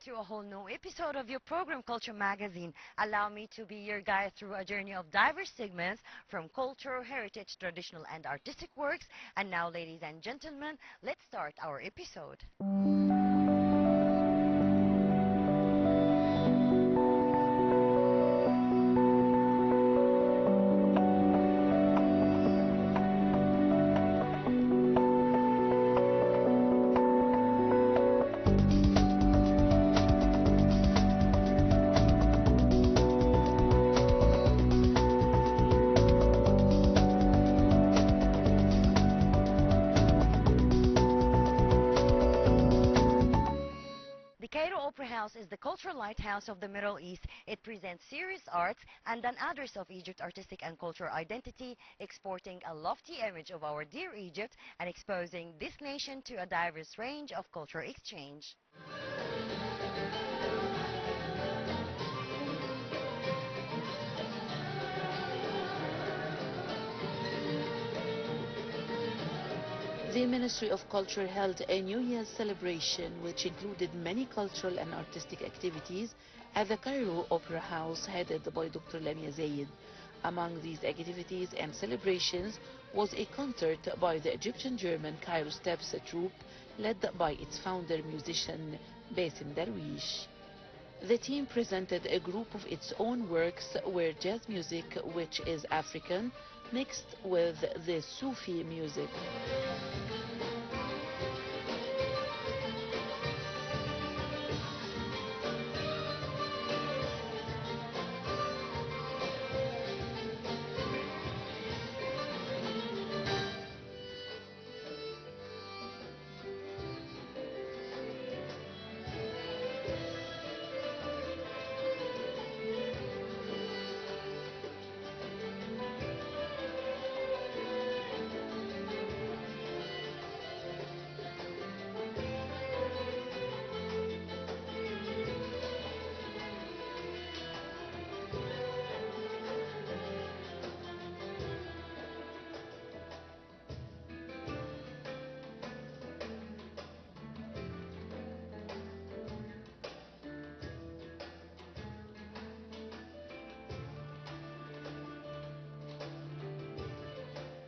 to a whole new episode of your program Culture Magazine. Allow me to be your guide through a journey of diverse segments from culture, heritage, traditional and artistic works. And now, ladies and gentlemen, let's start our episode. The Cairo Opera House is the cultural lighthouse of the Middle East. It presents serious arts and then others of Egypt's artistic and cultural identity, exporting a lofty image of our dear Egypt and exposing this nation to a diverse range of cultural exchange. The Ministry of Culture held a New Year's celebration which included many cultural and artistic activities at the Cairo Opera House headed by Dr. Lamia Zayed. Among these activities and celebrations was a concert by the Egyptian-German Cairo Steps troupe led by its founder musician Bassem Darwish. The team presented a group of its own works where jazz music, which is African, mixed with the Sufi music.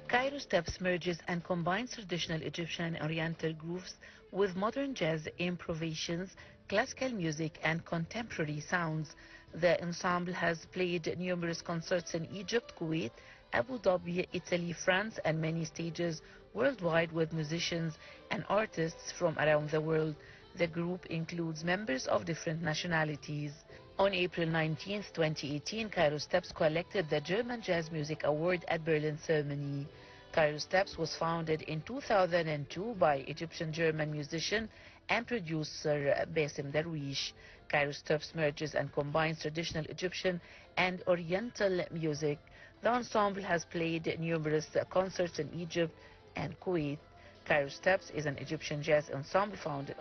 Cairo Steps merges and combines traditional Egyptian and Oriental grooves with modern jazz improvisations, classical music and contemporary sounds. The ensemble has played numerous concerts in Egypt, Kuwait, Abu Dhabi, Italy, France and many stages worldwide with musicians and artists from around the world. The group includes members of different nationalities. On April 19, 2018, Cairo Steps collected the German Jazz Music Award at Berlin ceremony. Cairo Steps was founded in 2002 by Egyptian-German musician and producer Bassem Darwish. Cairo Steps merges and combines traditional Egyptian and Oriental music. The ensemble has played numerous concerts in Egypt and Kuwait. Cairo Steps is an Egyptian jazz ensemble founded.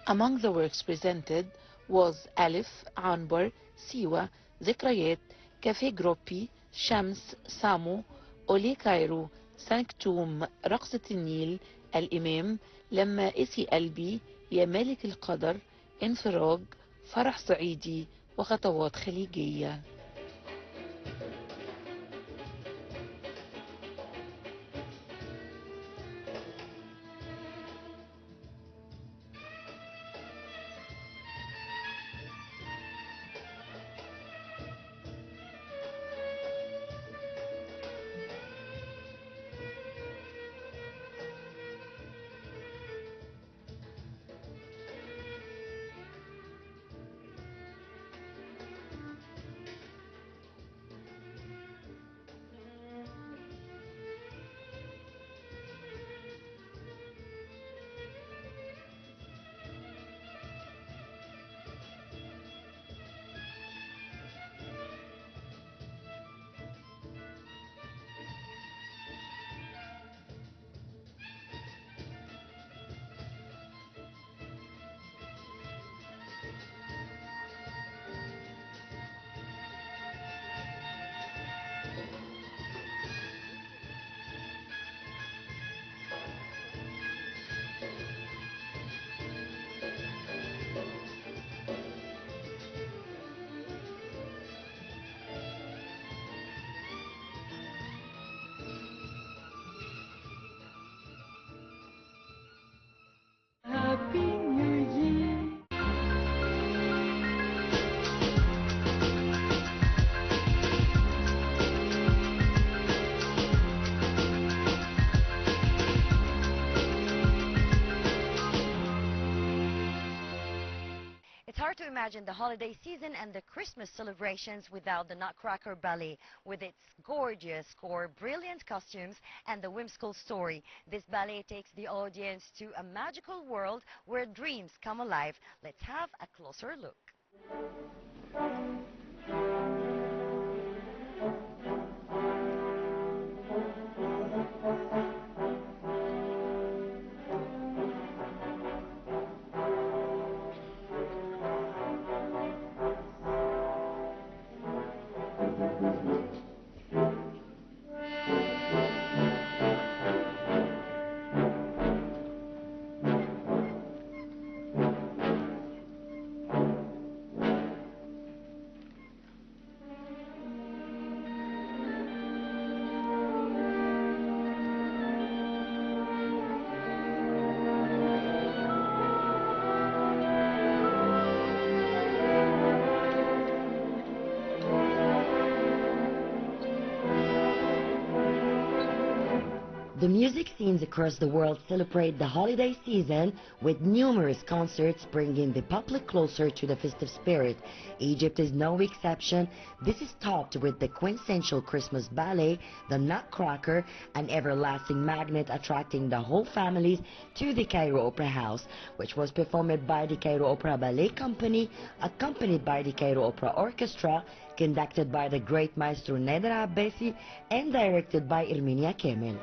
Among the works presented was Alif, Anbar, Siwa, ذكريات, كافيه جروبي, شمس, سامو, أولي كايرو, سانكتوم, رقصة النيل, الإمام, لما قسي قلبي, يا مالك القدر, انفراج, فرح صعيدي, وخطوات خليجية. It's hard to imagine the holiday season and the Christmas celebrations without the Nutcracker Ballet. With its gorgeous score, brilliant costumes, and the whimsical story, this ballet takes the audience to a magical world where dreams come alive. Let's have a closer look. The music scenes across the world celebrate the holiday season with numerous concerts bringing the public closer to the festive spirit. Egypt is no exception. This is topped with the quintessential Christmas ballet, the Nutcracker, an everlasting magnet attracting the whole families to the Cairo Opera House, which was performed by the Cairo Opera Ballet Company, accompanied by the Cairo Opera Orchestra, conducted by the great maestro Nader Abbasi, and directed by Irminia Kemal.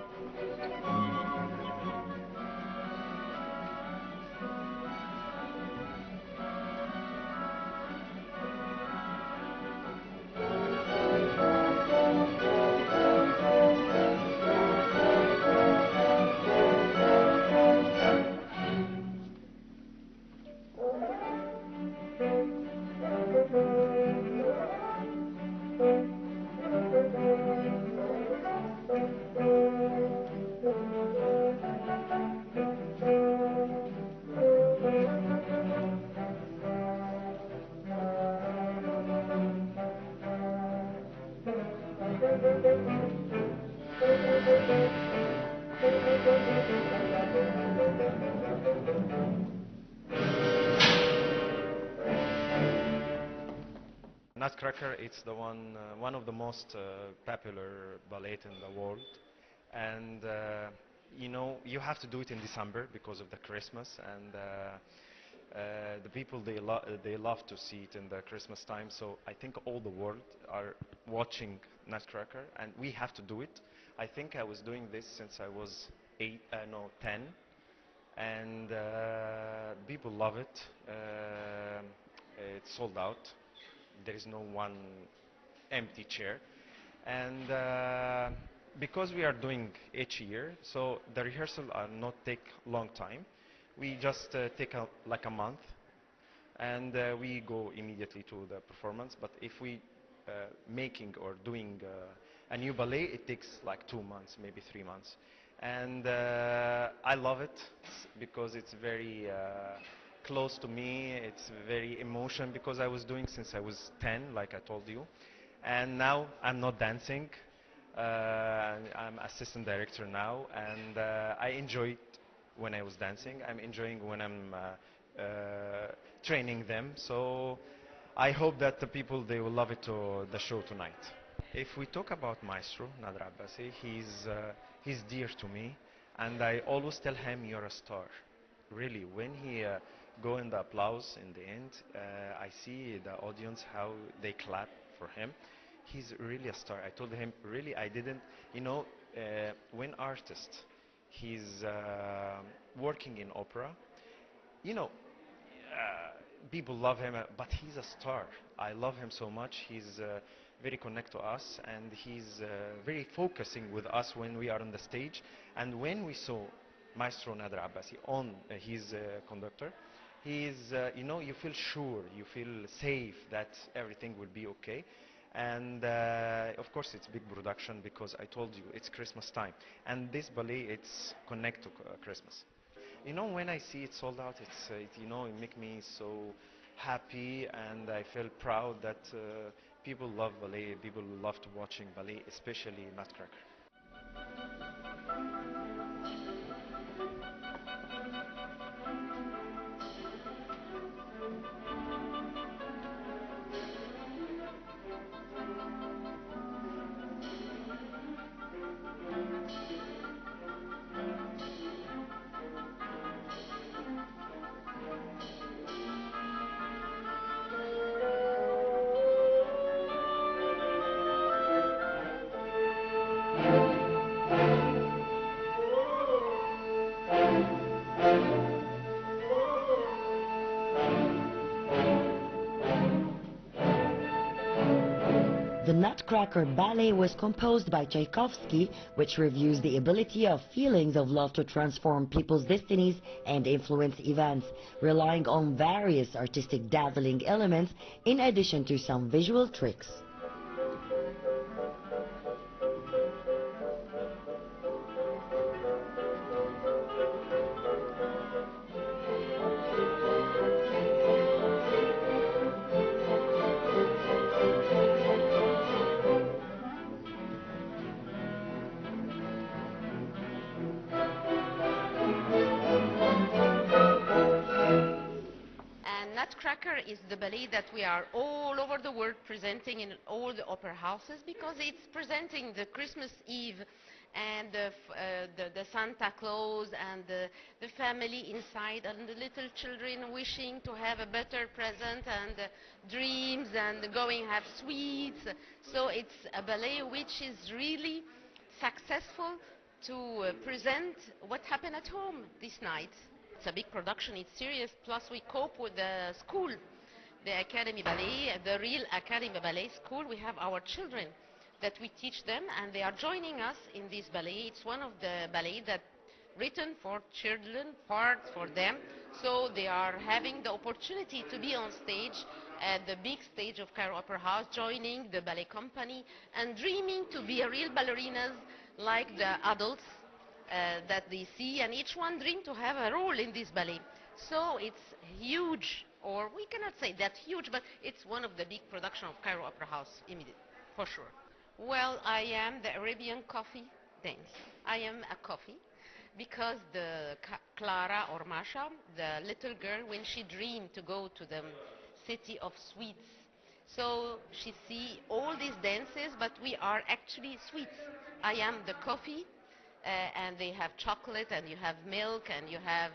Nutcracker, it's the one of the most popular ballet in the world, and you know you have to do it in December because of the Christmas, and the people they love to see it in the Christmas time. So I think all the world are watching Nutcracker, and we have to do it. I think I was doing this since I was 10, and people love it. It's sold out. There is no one empty chair, and because we are doing each year, so the rehearsal are not take long time. We just take like a month, and we go immediately to the performance. But if we making or doing a new ballet, it takes like 2 months, maybe 3 months. And I love it because it's very close to me. It's very emotion because I was doing since I was 10, like I told you. And now I'm not dancing. I'm assistant director now, and I enjoyed when I was dancing. I'm enjoying when I'm training them. So I hope that the people, they will love it to the show tonight. If we talk about Maestro Nader Abbasi, he's dear to me, and I always tell him you're a star. Really, when he go in the applause in the end, I see the audience how they clap for him. He's really a star. I told him really I didn't, you know, when artist he's working in opera, you know, people love him, but he's a star. I love him so much. He's very connect to us, and he's very focusing with us when we are on the stage. And when we saw Maestro Nader Abbasi on his conductor, he's, you know, you feel sure, you feel safe that everything will be okay. And of course it's big production because I told you it's Christmas time, and this ballet it's connect to Christmas. You know, when I see it sold out, you know, it make me so happy, and I feel proud that people love ballet, people love to watching ballet, especially Nutcracker. The Nutcracker Ballet was composed by Tchaikovsky, which reviews the ability of feelings of love to transform people's destinies and influence events, relying on various artistic dazzling elements in addition to some visual tricks. And Nutcracker is the ballet that we are all over the world presenting in all the opera houses because it's presenting the Christmas Eve and the Santa Claus and the family inside and the little children wishing to have a better present and dreams and going have sweets. So it's a ballet which is really successful to present what happened at home this night. It's a big production, it's serious, plus we cope with the school, the Academy Ballet, the real Academy Ballet School. We have our children that we teach them, and they are joining us in this ballet. It's one of the ballet that written for children, parts for them, so they are having the opportunity to be on stage at the big stage of Cairo Opera House, joining the ballet company and dreaming to be a real ballerinas like the adults that they see, and each one dream to have a role in this ballet. So it's huge, or we cannot say that huge, but it's one of the big production of Cairo Opera House, immediate, for sure. Well, I am the Arabian coffee dance. I am a coffee because the Clara or Masha, the little girl, when she dreamed to go to the city of sweets, so she see all these dances, but we are actually sweets. I am the coffee, and they have chocolate, and you have milk, and you have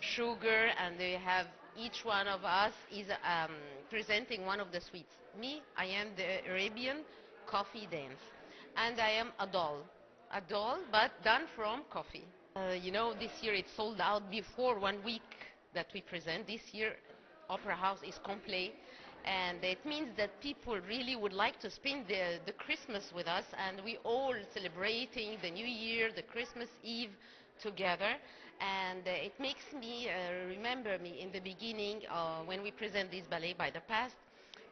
sugar, and they have, each one of us is presenting one of the sweets. Me, I am the Arabian coffee dance, and I am a doll but done from coffee. You know, this year it sold out before 1 week that we present. This year, Opera House is complete, and it means that people really would like to spend the Christmas with us, and we all celebrating the New Year, the Christmas Eve together. And it makes me remember me in the beginning when we present this ballet by the past.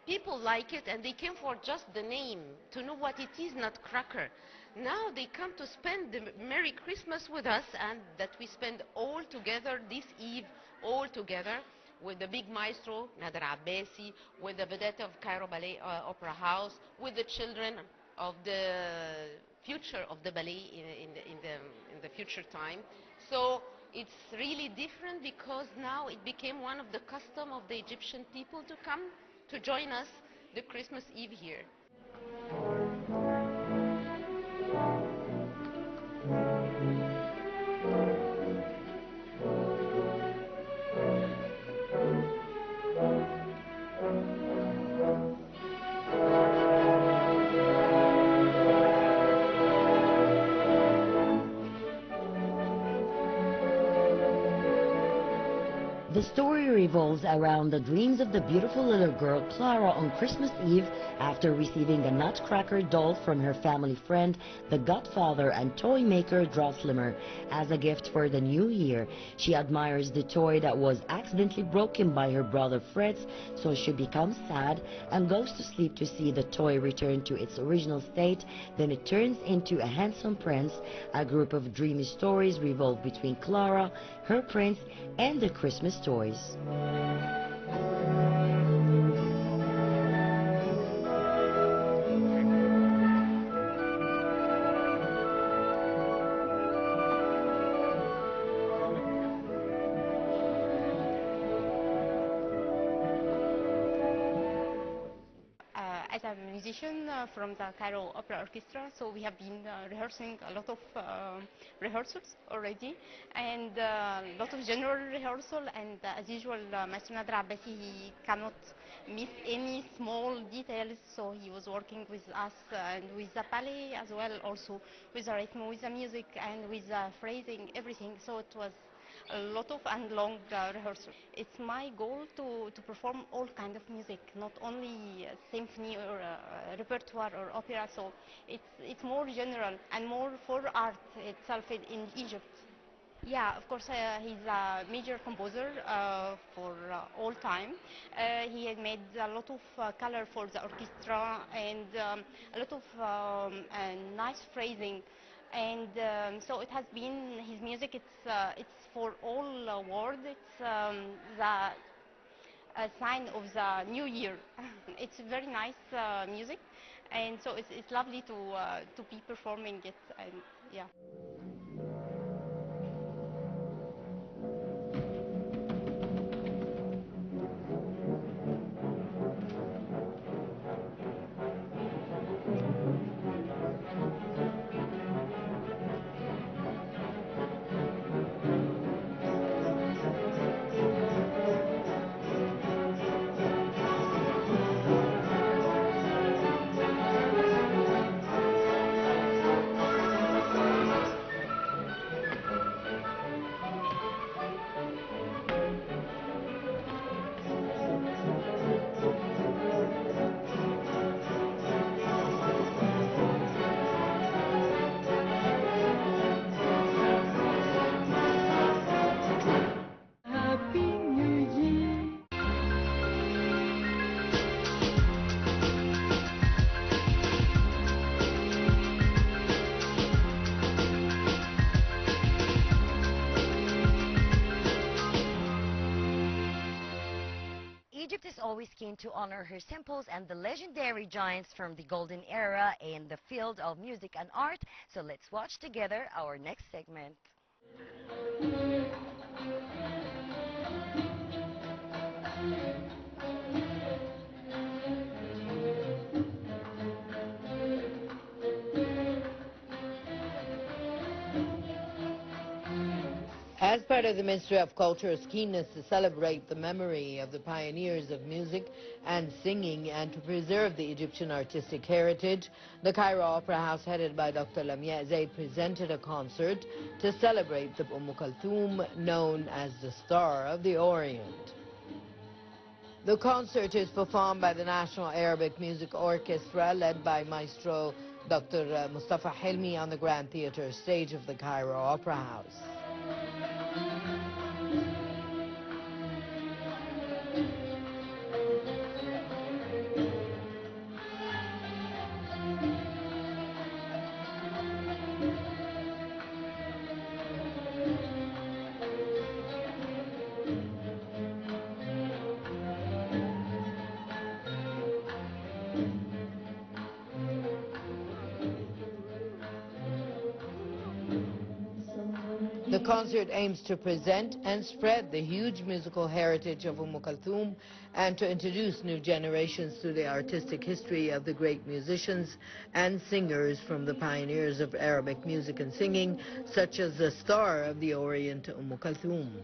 People like it and they came for just the name, to know what it is, Nutcracker. Now they come to spend the Merry Christmas with us, and that we spend all together this Eve, all together with the big maestro, Nader Abbasi, with the vedette of Cairo Ballet Opera House, with the children of the future of the ballet in the future time. So it's really different because now it became one of the custom of the Egyptian people to come to join us the Christmas Eve here. The story revolves around the dreams of the beautiful little girl Clara on Christmas Eve after receiving a Nutcracker doll from her family friend, the godfather and toy maker Drosselmer, as a gift for the new year. She admires the toy that was accidentally broken by her brother Fritz, so she becomes sad and goes to sleep to see the toy return to its original state. Then it turns into a handsome prince. A group of dreamy stories revolve between Clara, her prince, and the Christmas toys. As a musician from the Cairo Opera Orchestra, so we have been rehearsing a lot of rehearsals already, and a lot of general rehearsal, and as usual, Maestro Nader Abbasi, he cannot miss any small details, so he was working with us and with the ballet as well, also with the rhythm, with the music, and with the phrasing, everything, so it was a lot of and long rehearsal. It's my goal to perform all kind of music, not only symphony or repertoire or opera. So it's more general and more for art itself in Egypt. Yeah, of course, he's a major composer for all time. He had made a lot of color for the orchestra and a lot of nice phrasing. And so it has been his music. It's for all world. It's the a sign of the new year. It's very nice music, and so it's lovely to be performing it. And yeah. Egypt is always keen to honor her simples and the legendary giants from the golden era in the field of music and art. So let's watch together our next segment. As part of the Ministry of Culture's keenness to celebrate the memory of the pioneers of music and singing and to preserve the Egyptian artistic heritage, the Cairo Opera House, headed by Dr. Lamia Zaid, presented a concert to celebrate the Kulthum, known as the Star of the Orient. The concert is performed by the National Arabic Music Orchestra, led by Maestro Dr. Mustafa Hilmi on the Grand Theatre stage of the Cairo Opera House. The concert aims to present and spread the huge musical heritage of Kulthum and to introduce new generations to the artistic history of the great musicians and singers from the pioneers of Arabic music and singing, such as the Star of the Orient, Kulthum.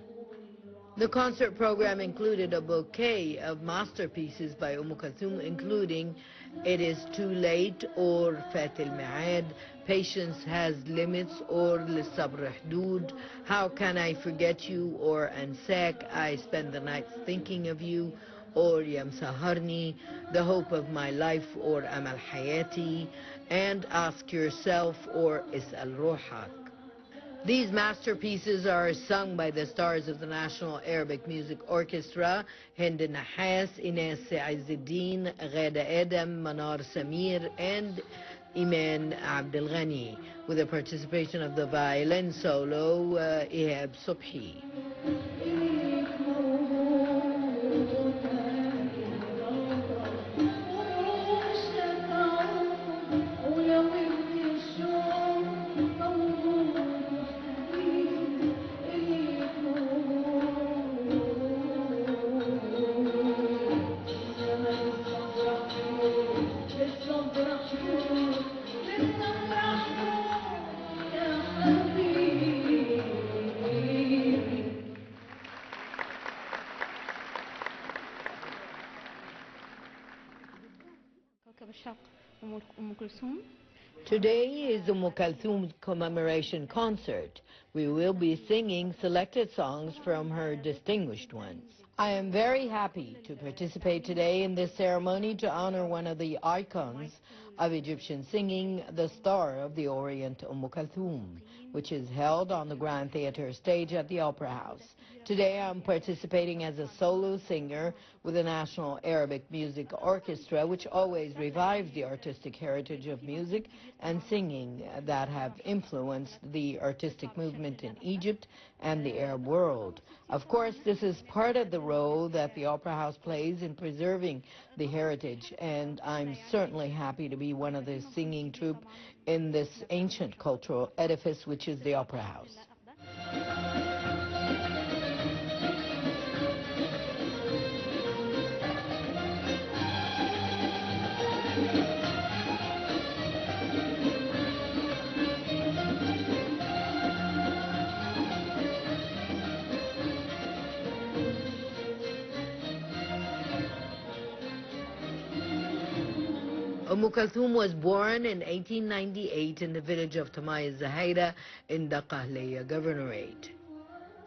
The concert program included a bouquet of masterpieces by Kulthum, including It Is Too Late or Fat al-Ma'ad, Patience Has Limits or Lissabr Hdood, How Can I Forget You or Ansak, I Spend the Nights Thinking of You, or Yam Saharni, The Hope of My Life or Amal Hayati, and Ask Yourself or Is'al Rohak. These masterpieces are sung by the stars of the National Arabic Music Orchestra, Hind Nahas, Ines Izzeddin, Ghada Adam, Manar Samir, and Iman Abdel Ghani, with the participation of the violin solo, Ihab Subhi. Today is the Kulthum commemoration concert. We will be singing selected songs from her distinguished ones. I am very happy to participate today in this ceremony to honor one of the icons of Egyptian singing, the Star of the Orient, Kulthum, which is held on the Grand Theatre stage at the Opera House. Today I'm participating as a solo singer with the National Arabic Music Orchestra, which always revives the artistic heritage of music and singing that have influenced the artistic movement in Egypt and the Arab world. Of course, this is part of the role that the Opera House plays in preserving the heritage, and I'm certainly happy to be one of the singing troupe in this ancient cultural edifice, which is the Opera House. Kulthum was born in 1898 in the village of Tamay Zahaira in the Qahliya Governorate.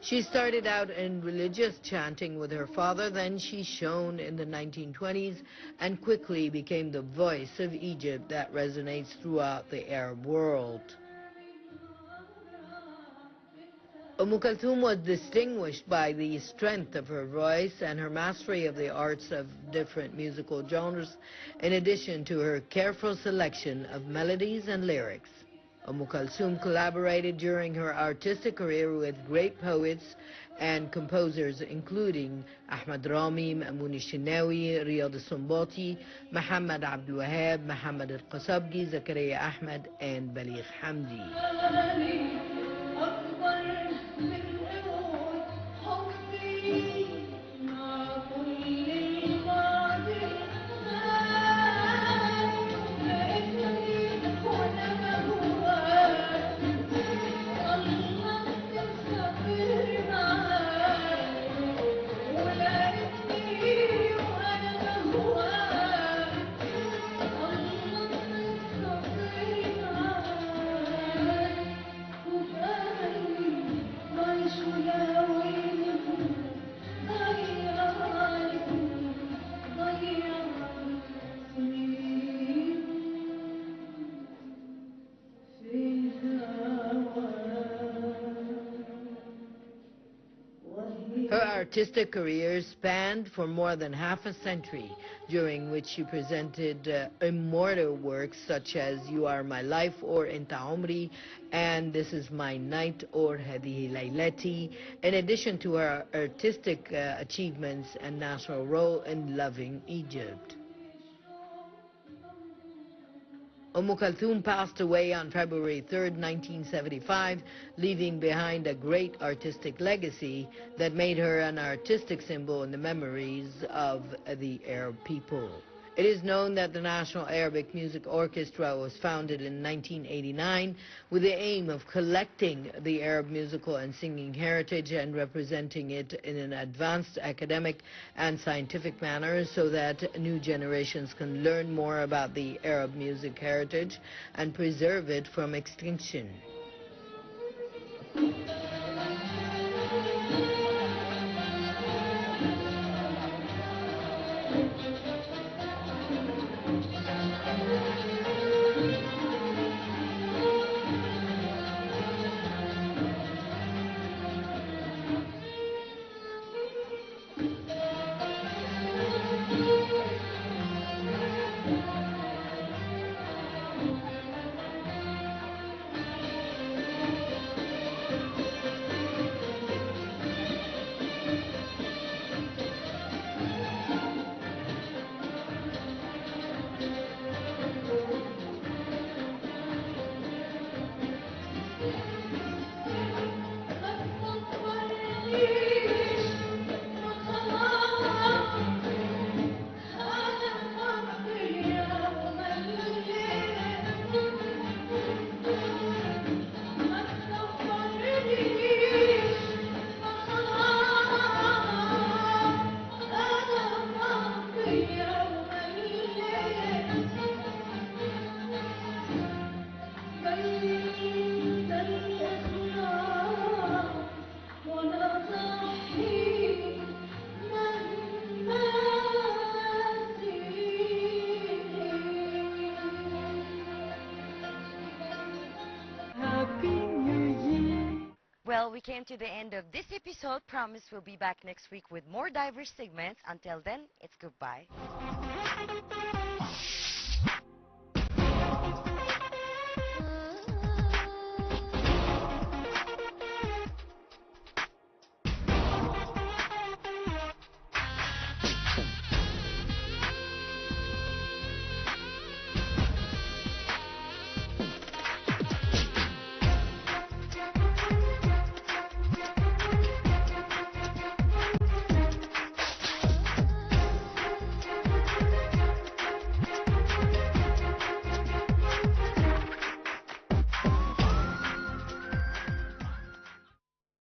She started out in religious chanting with her father, then she shone in the 1920s and quickly became the voice of Egypt that resonates throughout the Arab world. Kulthum was distinguished by the strength of her voice and her mastery of the arts of different musical genres, in addition to her careful selection of melodies and lyrics. Kulthum collaborated during her artistic career with great poets and composers including Ahmad Rami, Mamoun al-Shinawi, Riyad al-Sumbati, Muhammad Abdul Wahab, Muhammad al-Qasabgi, Zakaria Ahmed, and Baligh Hamdi. artistic career spanned for more than half a century, during which she presented immortal works such as You Are My Life or Inta Umri and This Is My Night or Hadihi Laylati, in addition to her artistic achievements and national role in Loving Egypt. Kulthum passed away on February 3, 1975, leaving behind a great artistic legacy that made her an artistic symbol in the memories of the Arab people. It is known that the National Arabic Music Orchestra was founded in 1989 with the aim of collecting the Arab musical and singing heritage and representing it in an advanced academic and scientific manner so that new generations can learn more about the Arab music heritage and preserve it from extinction. Well, we came to the end of this episode. Promise we'll be back next week with more diverse segments. Until then, it's goodbye.